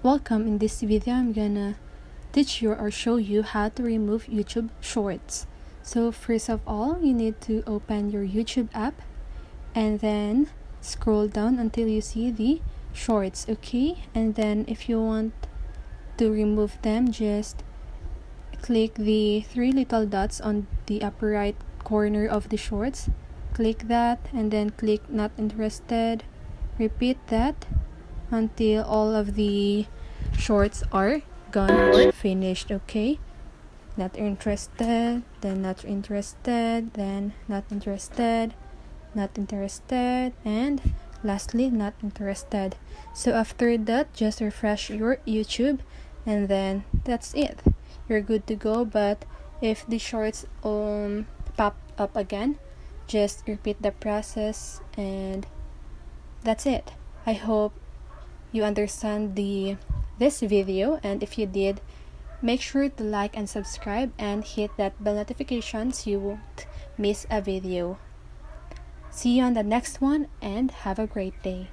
Welcome. In this video, I'm gonna teach you or show you how to remove YouTube Shorts. So first of all, you need to open your YouTube app and then scroll down until you see the Shorts, okay? And then if you want to remove them, just click the three little dots on the upper right corner of the Shorts. Click that and then click Not Interested. Repeat that until all of the shorts are gone or finished, okay? Not interested, then not interested, then not interested, not interested, and lastly not interested. So after that, just refresh your YouTube and then that's it. You're good to go. But if the shorts pop up again, just repeat the process and that's it. I hope you understand this video, and if you did, make sure to like and subscribe and hit that bell notification so you won't miss a video. See you on the next one and have a great day.